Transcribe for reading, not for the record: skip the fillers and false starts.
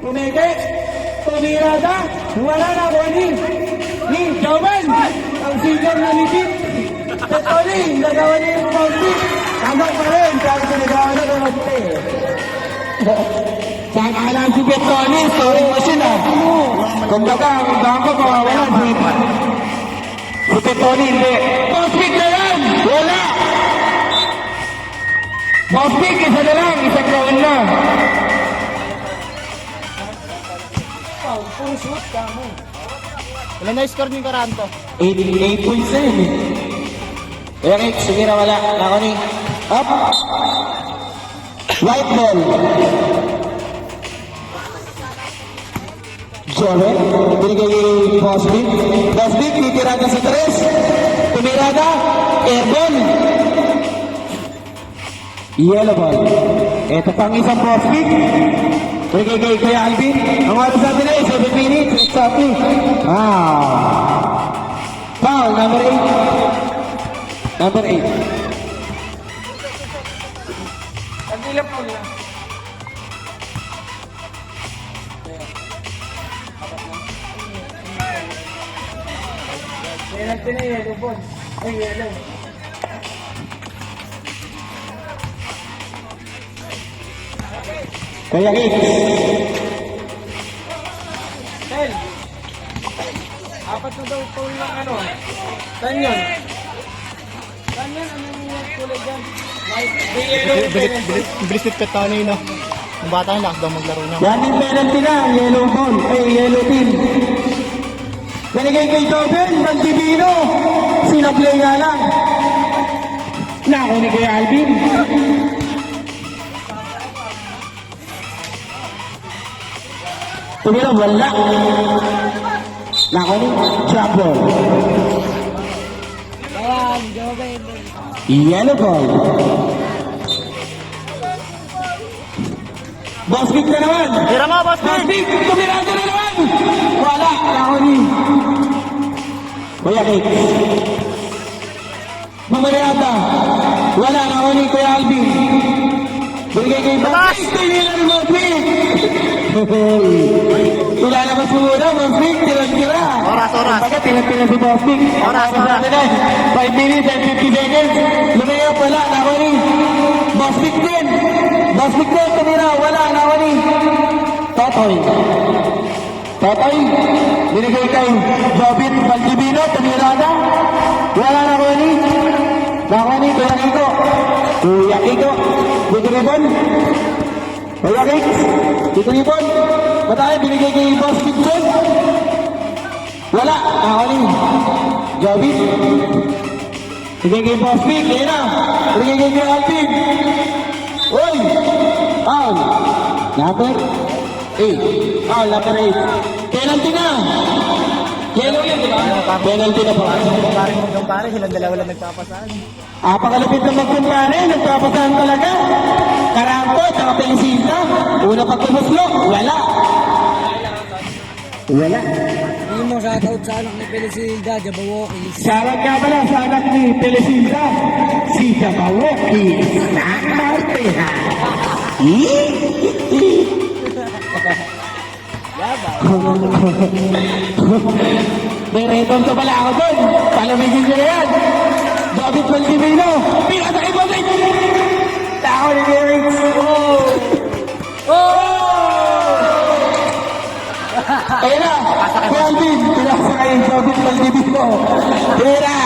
Tumeke, tumirada, wala na Bonnie. Ni Joven, ang sigaw na nipit. Tony, nagawa niya yung Bonnie. Tama pa rin, kaya sinagawa na ng Bonnie. Saan alam si Tony, story machine ah. Kung baga, ang bangko mawawala si Tony, hindi. Bospik na yan! Wala! Bospik, isa na lang, isang ground na. Puro shoot ka mo. Ilan na score ni Caranto? 8 points na yun eh. Kaya Rick, sige na wala. Ako ni. Up. White ball. Joel, binigay kay Boswick. Boswick, titirada sa 3. Tumirada, airball. Yellow ball. Ito pang isang Boswick. Binigay kay Alvin. Ang oras natin ay 7 minutes. Exactly. Foul, number 8. Number 8. Pag-ilap mo lang. Penalty na yellow ball. Ay, yellow. Kaya Hicks. Tel. Apat na daw foul ng ano. Saan yun? Saan yan? Anong kulay dyan? Bilis ni Petano yun, no? Yung bata yung lockdown maglaro niya. Yan yung penalty na. Yellow ball. Ay, yellow team. Binigay kay Joven. Magdibino. Sinaplay nga lang. Nako ni kay Alvin. Tumira, wala. Nako ni drop ball. Ayan, Joven. Yellow ball. Boswick na naman. Tira mo, Boswick! Boswick, tumirado na naman. Wala. Nako ni. Kuya Cake. Mamariyata. Wala. Nako ni Kuya Alvin. Binigay kay Boswick. Tinira ni Boswick. Ilalabas mo muna, Boswick. Tira-tira. Oras. Kumbaga, tira-tira si Boswick. Oras. 5 minutes and 50 seconds. Lumayap, wala. Nako ni. Boswick din. Boswick din. Tumira. Wala. Nako ni. Totoy. Binigay kay Jobit Valdivino. Tumira na. Wala na ni. Nako ni. Kuya Kiko. Dito Ribon. Kuya Kiko. Dito Ribon. Batay. Binigay kay Boswick din. Wala. Nako ni. Jobit. Binigay kay Boswick. Kaya na. Binigay kay Alvin. Uy. Foul. Number 8. Foul, number 8. Penalty na. Yellow yun, di ba? Penalty na pa. Kumpare, silang dalawa lang nagpapasaan. Pakalapit na magkumpare. Nagpapasahan talaga. Karanto, tsaka Pelisita. Una pagkubuslok. Wala. Hindi mo shoutout sa anak ni Pelisilda, Jabawokis. Shoutout nga pala sa anak ni Pelisita. Si Jabawoki. Nakmartihan. May retom to pala ako doon. Palamigin nyo na yan. David Valdivino. Pinasa kay Boswick. Tako ni Derek. Ayun na. Kuya Alvin. Pinasa kay David Valdivino. Tira.